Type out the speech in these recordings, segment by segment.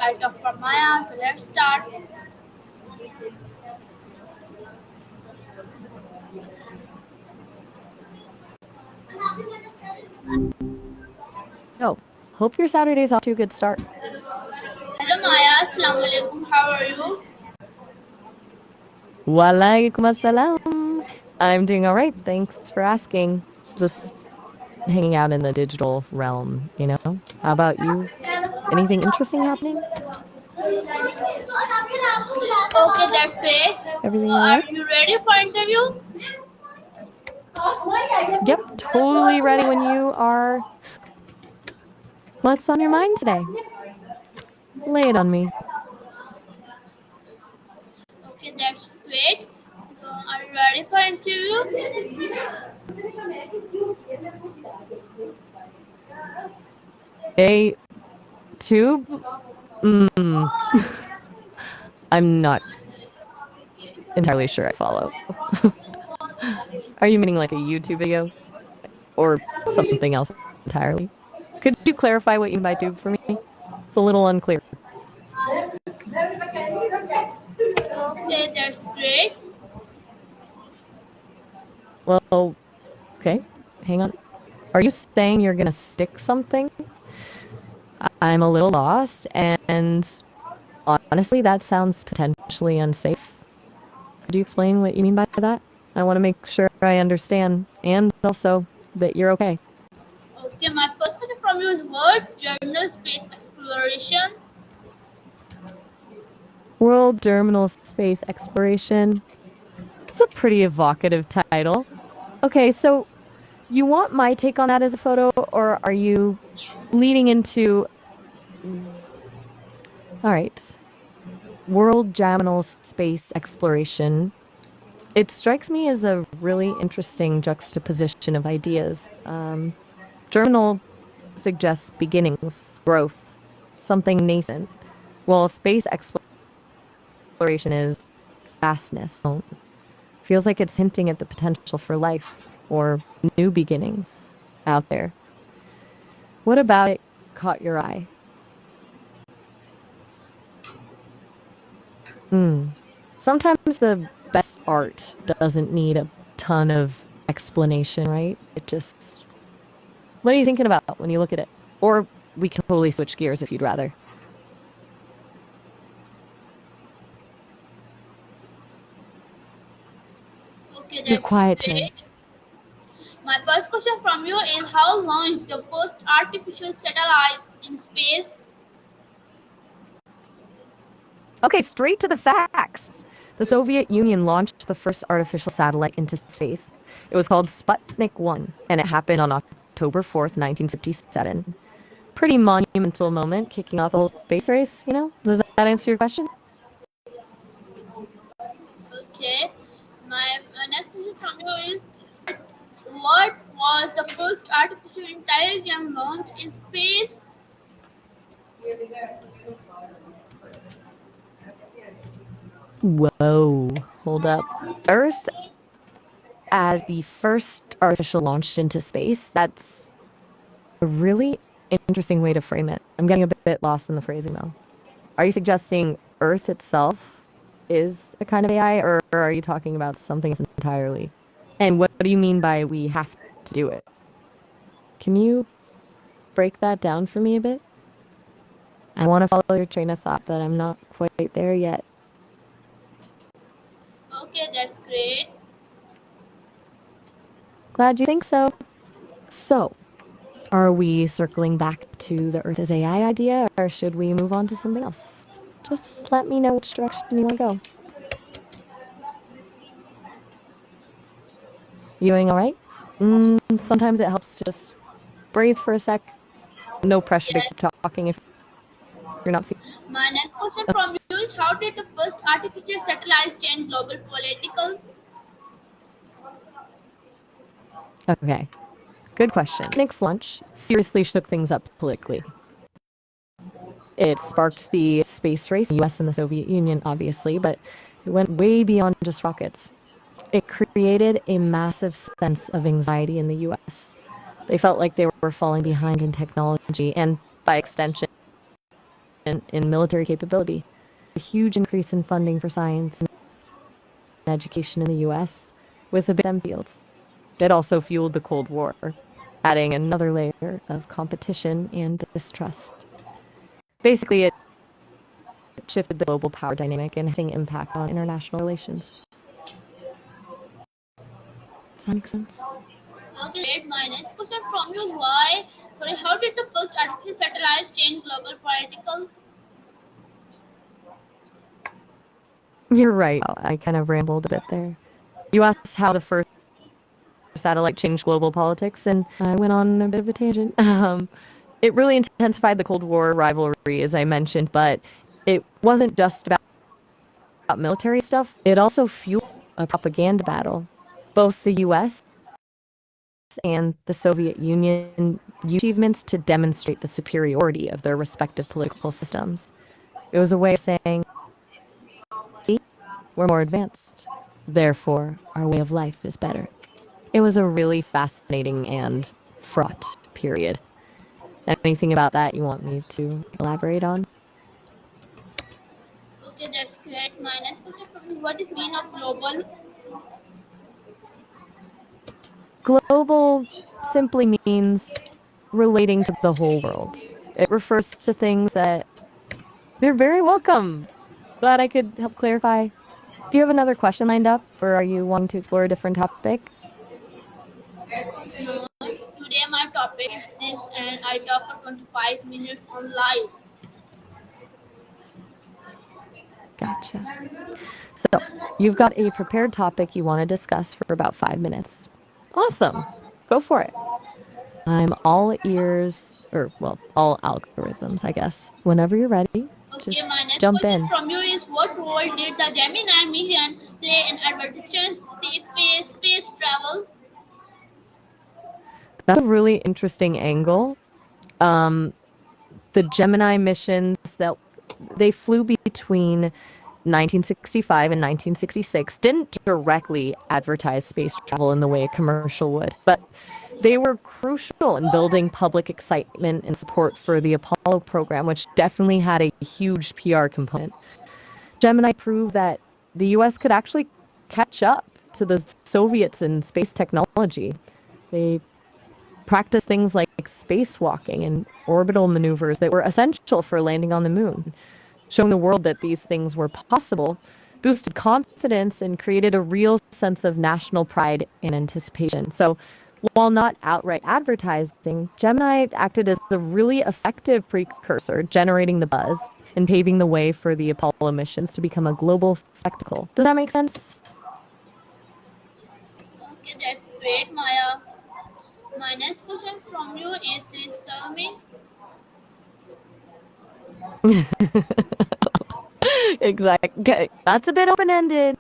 I talk for Maya, so let's start. Oh, hope your Saturday's off to a good start. Hello Maya, Assalamu alaikum, how are you? Walaikum assalam. I'm doing all right. Thanks for asking. Just hanging out in the digital realm, you know? How about you? Anything interesting happening? Okay, that's great. Everything all Are right? you ready for interview? Yep, totally ready when you are. What's on your mind today? Lay it on me. Okay, that's great. So, are you ready for interview? A tube? Mm, I'm not entirely sure I follow. Are you meaning like a YouTube video? Or something else entirely? Could you clarify what you mean by tube for me? It's a little unclear. Okay, that's great. Well, okay. Hang on. Are you saying you're gonna stick something? I'm a little lost, and honestly, that sounds potentially unsafe. Could you explain what you mean by that? I want to make sure I understand, and also that you're okay. Okay, my first question from you is what journal space exploration? World Terminal Space Exploration. It's a pretty evocative title. Okay, so you want my take on that as a photo, or are you leading into... All right. World Terminal Space Exploration. It strikes me as a really interesting juxtaposition of ideas. Germinal suggests beginnings, growth, something nascent, while space exploration is vastness. Feels like it's hinting at the potential for life or new beginnings out there. What about it caught your eye? Sometimes the best art doesn't need a ton of explanation, right? It just... What are you thinking about when you look at it? Or we can totally switch gears if you'd rather. Okay, You're that's quiet today. great. My first question from you is how launched the first artificial satellite in space? Okay, straight to the facts. The Soviet Union launched the first artificial satellite into space. It was called Sputnik 1, and it happened on October 4th, 1957. Pretty monumental moment, kicking off the whole space race, you know? Does that answer your question? Okay. My next question from you is what was the first artificial intelligence launch in space? Whoa, hold up. Earth as the first artificial launched into space. That's a really interesting way to frame it. I'm getting a bit lost in the phrasing though. Are you suggesting Earth itself is a kind of AI, or are you talking about something else entirely? And what do you mean by we have to do it? Can you break that down for me a bit? I want to follow your train of thought, but I'm not quite there yet. Okay, that's great. Glad you think so. So, are we circling back to the Earth as AI idea, or should we move on to something else? Just let me know which direction you want to go. You doing all right? Sometimes it helps to just breathe for a sec. No pressure to keep Yes. talking if you're not feeling... My next question from you is how did the first artificial satellites change global politics? Okay, good question. Nick's launch seriously shook things up politically. It sparked the space race in the US and the Soviet Union, obviously, but it went way beyond just rockets. It created a massive sense of anxiety in the US. They felt like they were falling behind in technology and, by extension, in military capability. A huge increase in funding for science and education in the US with the STEM fields. It also fueled the Cold War, adding another layer of competition and distrust. Basically, it shifted the global power dynamic and having impact on international relations. Does that make sense? Okay, great. My next question from you is why? Sorry, how did the first artificial satellites change global political? You're right. I kind of rambled a bit there. You asked how the first satellite changed global politics, and I went on a bit of a tangent. It really intensified the Cold War rivalry, as I mentioned, but it wasn't just about military stuff. It also fueled a propaganda battle. Both the US and the Soviet Union used achievements to demonstrate the superiority of their respective political systems. It was a way of saying, see, we're more advanced. Therefore, our way of life is better. It was a really fascinating and fraught period. Anything about that you want me to elaborate on? Okay, that's great. My next question from you is what is mean of global? Global simply means relating to the whole world. It refers to things that you're very welcome. Glad I could help clarify. Do you have another question lined up, or are you wanting to explore a different topic? No, today my topic is this, and I talk for 25 minutes on live. Gotcha. So, you've got a prepared topic you want to discuss for about 5 minutes. Awesome. Go for it. I'm all ears, or well, all algorithms, I guess. Whenever you're ready, Okay, just my next jump question in. from you is what role did the Gemini mission play in advertising space travel? That's a really interesting angle. Um, the Gemini missions that they flew between 1965 and 1966 didn't directly advertise space travel in the way a commercial would, but they were crucial in building public excitement and support for the Apollo program, which definitely had a huge PR component. Gemini proved that the US could actually catch up to the Soviets in space technology. They practiced things like spacewalking and orbital maneuvers that were essential for landing on the moon. Showing the world that these things were possible boosted confidence and created a real sense of national pride and anticipation. So, while not outright advertising, Gemini acted as a really effective precursor, generating the buzz and paving the way for the Apollo missions to become a global spectacle. Does that make sense? Okay, that's great, Maya. My next question from you is please tell me. Exactly. That's a bit open ended.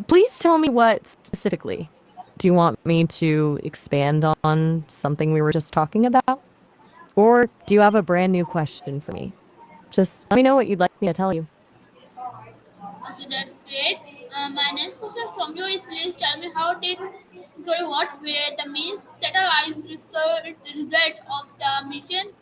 Please tell me what specifically. Do you want me to expand on something we were just talking about? Or do you have a brand new question for me? Just let me know what you'd like me to tell you. Okay, that's great. My next question from you is please tell me how did sorry what were the main satellite result of the mission?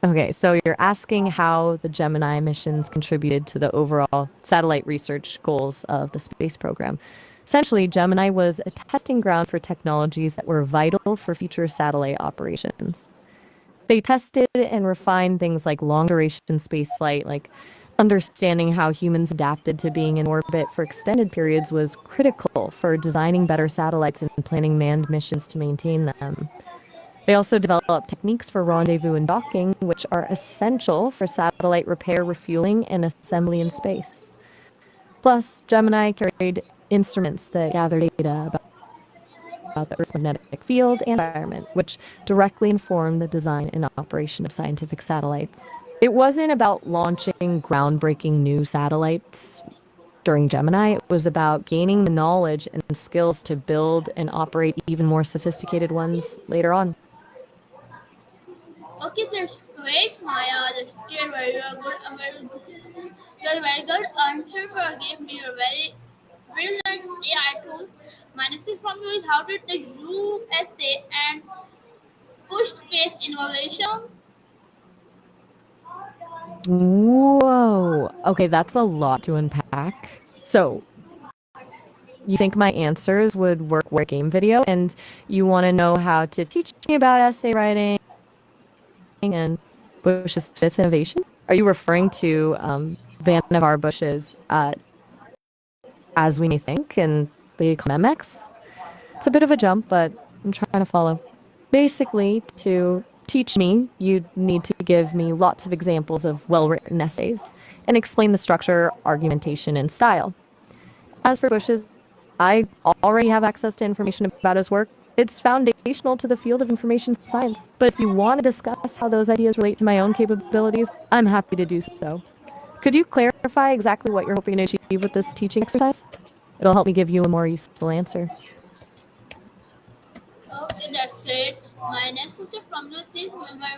Okay, so you're asking how the Gemini missions contributed to the overall satellite research goals of the space program. Essentially, Gemini was a testing ground for technologies that were vital for future satellite operations. They tested and refined things like long duration spaceflight, like understanding how humans adapted to being in orbit for extended periods was critical for designing better satellites and planning manned missions to maintain them. They also developed techniques for rendezvous and docking, which are essential for satellite repair, refueling, and assembly in space. Plus, Gemini carried instruments that gather data about the Earth's magnetic field and environment, which directly inform the design and operation of scientific satellites. It wasn't about launching groundbreaking new satellites during Gemini, it was about gaining the knowledge and skills to build and operate even more sophisticated ones later on. Okay, that's great, Maya. That's great. You're very good answer for gave me a very brilliant AI tools. My next question from you is how did the USA and push space innovation? Whoa. Okay, that's a lot to unpack. So, you think my answers would work with a game video, and you want to know how to teach me about essay writing and Bush's fifth innovation? Are you referring to Vannevar Bush's As We May Think and the MX? It's a bit of a jump, but I'm trying to follow. Basically, to teach me, you'd need to give me lots of examples of well written essays and explain the structure, argumentation, and style. As for Bush's, I already have access to information about his work. It's foundational to the field of information science. But if you want to discuss how those ideas relate to my own capabilities, I'm happy to do so. Could you clarify exactly what you're hoping to achieve with this teaching exercise? It'll help me give you a more useful answer. Okay, that's great. My next question from you, my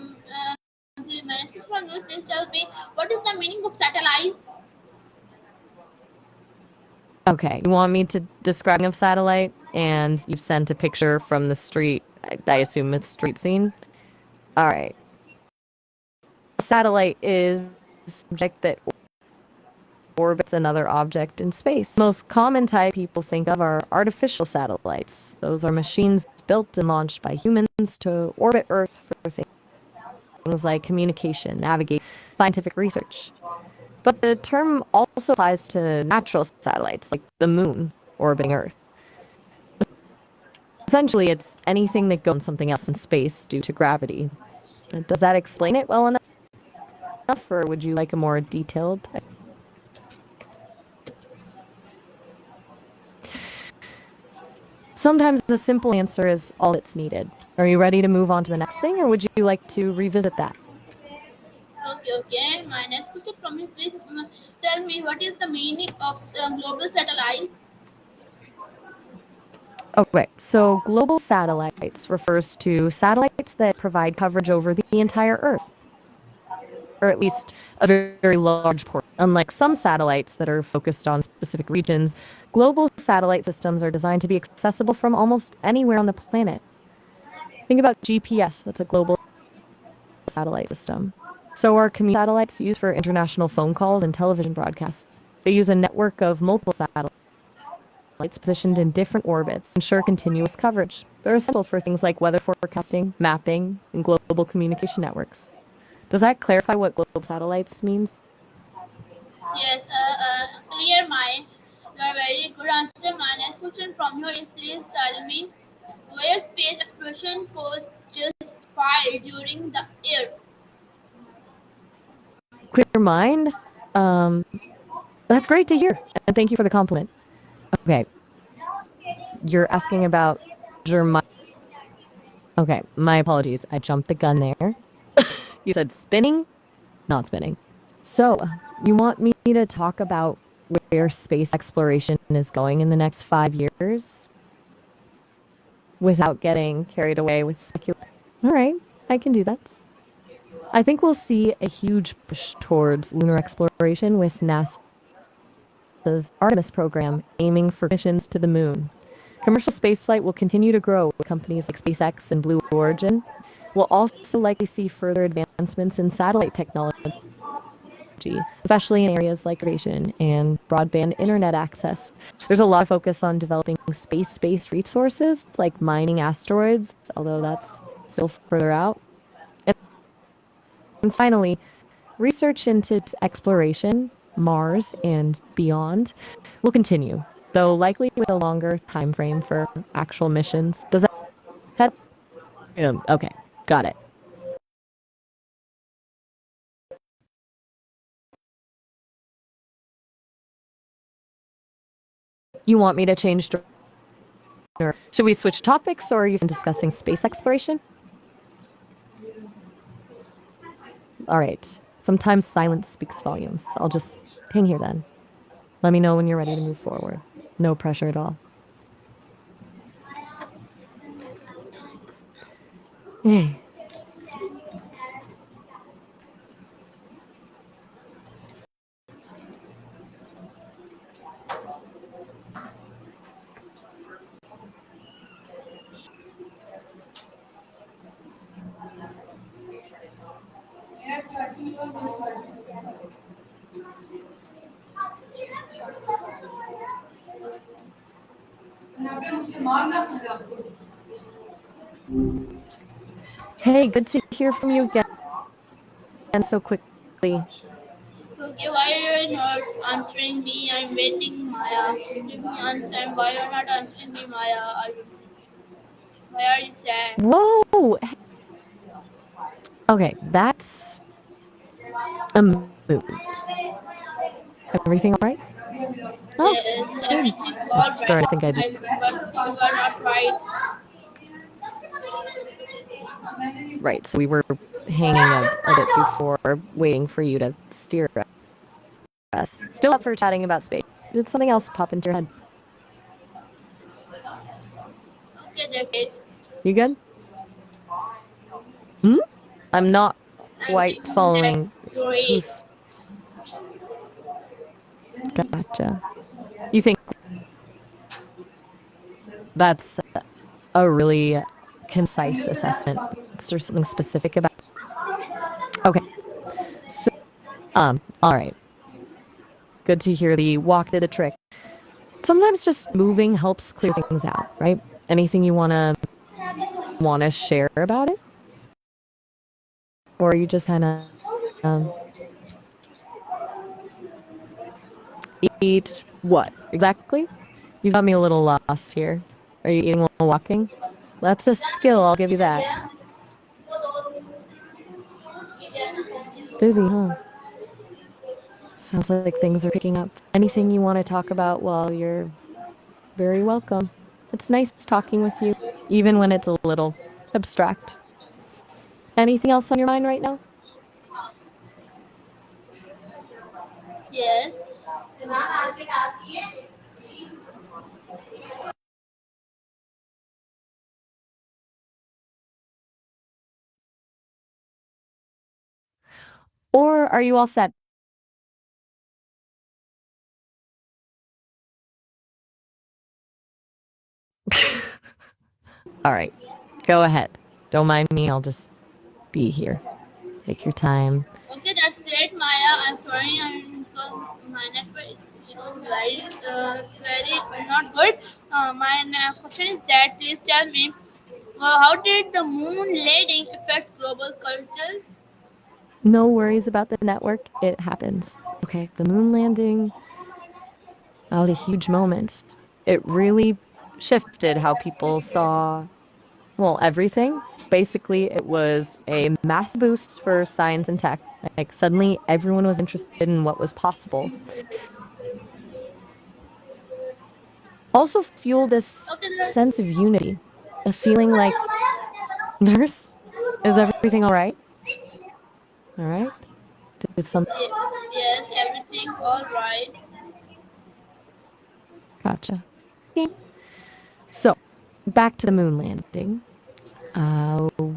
next question from you, please tell me what is the meaning of satellites? Okay, you want me to describe of satellite, and you've sent a picture from the street. I assume it's street scene. All right. A satellite is an object that orbits another object in space. The most common type people think of are artificial satellites. Those are machines built and launched by humans to orbit Earth for things like communication, navigation, scientific research. But the term also applies to natural satellites, like the moon orbiting Earth. Essentially, it's anything that goes on something else in space due to gravity. Does that explain it well enough, or would you like a more detailed? Sometimes a simple answer is all that's needed. Are you ready to move on to the next thing, or would you like to revisit that? Okay, okay. My next question from you, please tell me what is the meaning of global satellites? Okay, so global satellites refers to satellites that provide coverage over the entire Earth, or at least a very large portion. Unlike some satellites that are focused on specific regions, global satellite systems are designed to be accessible from almost anywhere on the planet. Think about GPS, that's a global satellite system. So are community satellites used for international phone calls and television broadcasts. They use a network of multiple satellites positioned in different orbits to ensure continuous coverage. They're essential for things like weather forecasting, mapping, and global communication networks. Does that clarify what global satellites means? Yes, clear my very good answer. My next question from you is please tell me where space exploration goes just fine during the air. Clear mind? Um, that's great to hear. And thank you for the compliment. Okay, you're asking about German. Okay, my apologies. I jumped the gun there. You said spinning, not spinning. So, you want me to talk about where space exploration is going in the next 5 years without getting carried away with speculation? All right, I can do that. I think we'll see a huge push towards lunar exploration with NASA's Artemis program aiming for missions to the moon. Commercial spaceflight will continue to grow with companies like SpaceX and Blue Origin. We'll also likely see further advancements in satellite technology, especially in areas like irrigation and broadband internet access. There's a lot of focus on developing space-based resources like mining asteroids, although that's still further out. And finally, research into exploration, Mars, and beyond will continue, though likely with a longer time frame for actual missions. Does that? Okay, got it. You want me to change? Or should we switch topics, or are you discussing space exploration? All right. Sometimes silence speaks volumes. I'll just hang here then. Let me know when you're ready to move forward. No pressure at all. Hey, Hey, good to hear from you again so quickly. Okay, why are you not answering me? I'm waiting, Maya. Give me answer. Why are you not answering me, Maya? Why are you sad? Whoa! Okay, that's a mood. Everything all right? Oh, Yes, good. everything's I was all starting right. to think I'd But you are not right. right. So we were hanging a bit before, waiting for you to steer us. Still up for chatting about space. Did something else pop into your head? Okay, that's it. You good? Hmm? I'm not quite That's following great. who's. Gotcha. You think that's a really concise assessment? Is there something specific about? Okay. So, all right. Good to hear the walk did the trick. Sometimes just moving helps clear things out, right? Anything you wanna share about it, or are you just kind of eat what exactly? You got me a little lost here. Are you eating while walking? That's a skill, I'll give you that. Busy, huh? Sounds like things are picking up. Anything you want to talk about while you're very welcome. It's nice talking with you, even when it's a little abstract. Anything else on your mind right now? Yes. Or are you all set? All right, go ahead. Don't mind me, I'll just be here. Take your time. Okay, that's great, Maya. I'm sorry, because my network is showing very not good. My question is that please tell me, how did the moon landing affect global culture? No worries about the network, it happens. Okay, the moon landing, that was a huge moment. It really shifted how people saw, well, everything. Basically, it was a mass boost for science and tech. Like, suddenly everyone was interested in what was possible. Also fueled this Okay, sense that's of unity, a feeling like, nurse, is everything all right? All right? Did some yes, everything all right. Gotcha. Okay. So, back to the moon landing.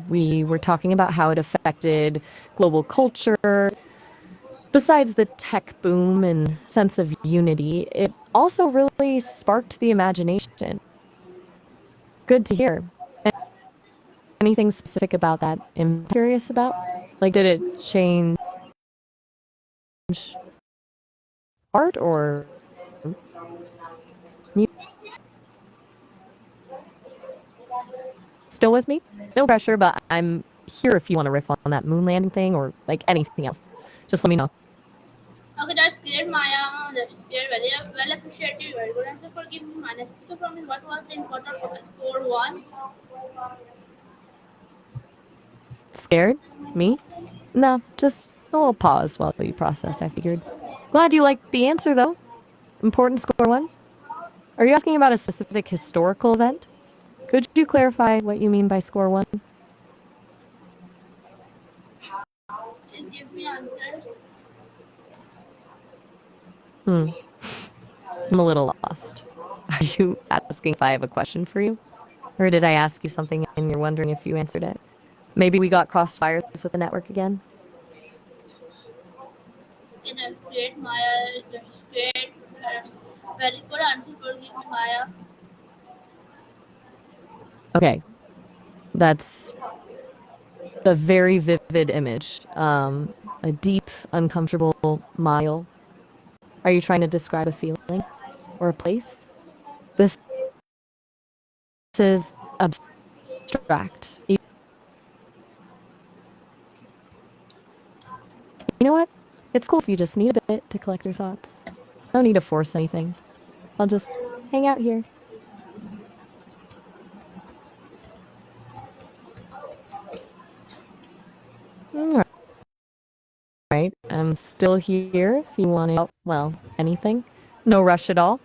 We were talking about how it affected global culture. Besides the tech boom and sense of unity, it also really sparked the imagination. Good to hear. Anything specific about that I'm curious about? Like, did it change art or music? Still with me? No pressure, but I'm here if you want to riff on that moon landing thing or like anything else. Just let me know. Okay, that's great, Maya. That's great. Very well appreciated. Very good answer for giving me minus. So, from is what was the important score one? Scared? Me? No, just a little pause while you process, I figured. Glad you liked the answer, though. Important score one. Are you asking about a specific historical event? Could you clarify what you mean by score one? Please give me answer. Hmm, I'm a little lost. Are you asking if I have a question for you? Or did I ask you something and you're wondering if you answered it? Maybe we got crossed wires with the network again? Okay, that's great, Maya. That's great. Very good answer for giving me, Maya. Okay, that's the very vivid image. A deep, uncomfortable mile. Are you trying to describe a feeling or a place? This is abstract. You know what? It's cool if you just need a bit to collect your thoughts. No need to force anything. I'll just hang out here. All right, I'm still here if you want to, well, anything. No rush at all.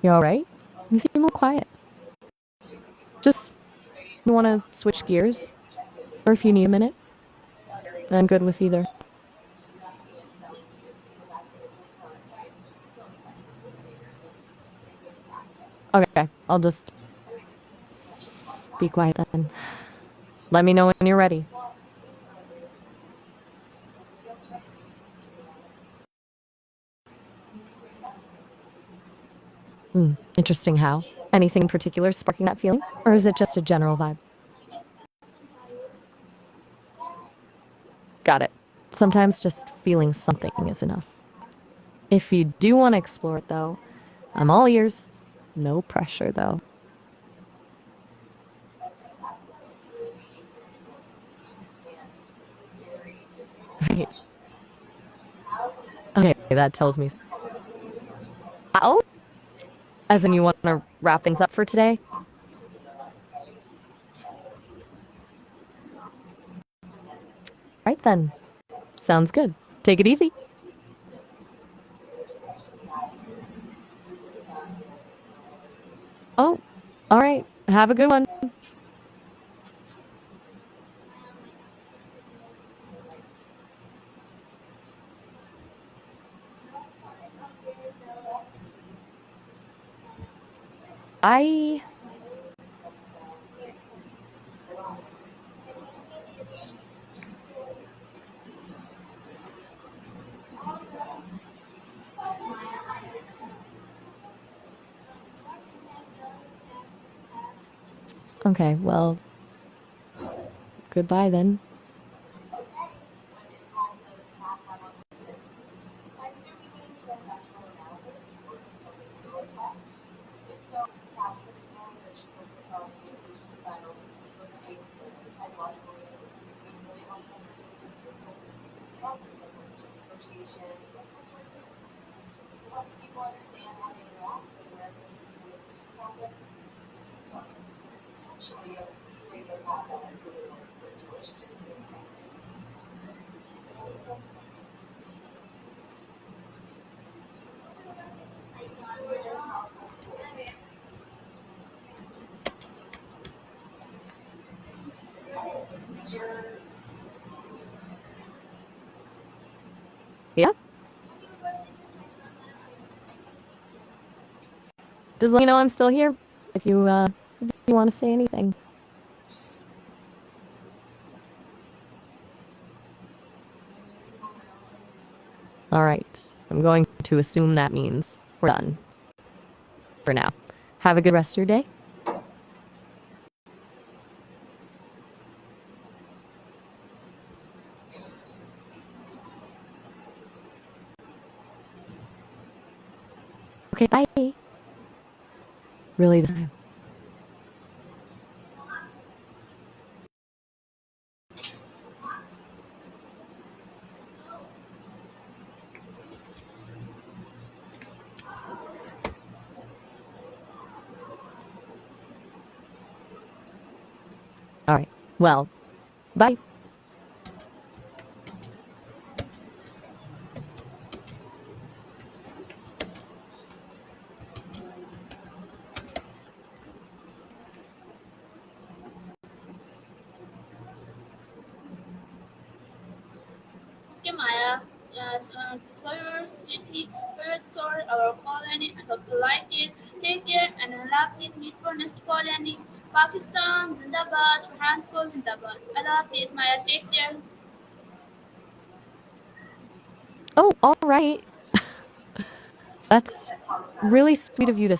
You all right? You seem a little quiet. Just you want to switch gears? Or if you need a minute? I'm good with either. Okay, I'll just be quiet then. Let me know when you're ready. Interesting how. Anything in particular sparking that feeling? Or is it just a general vibe? Got it. Sometimes just feeling something is enough. If you do want to explore it though, I'm all ears. No pressure though. Right. Okay, that tells me. Oh? As in you want to wrap things up for today? Right then. Sounds good. Take it easy. Oh, all right. Have a good one. Bye. Okay, well, goodbye then. Yeah? Just let me know I'm still here if you want to say anything. All right. I'm going to assume that means we're done for now. Have a good rest of your day. Okay, bye. Really this time. All right. Well, bye. Okay, Maya. Yes, so your city, favorite store, our colony, I hope you like it. Take care and Allah please meet for next colony. Pakistan, Zindabad, Hansful, Zindabad. Allah please, Maya, take care. Oh, all right. That's really sweet of you to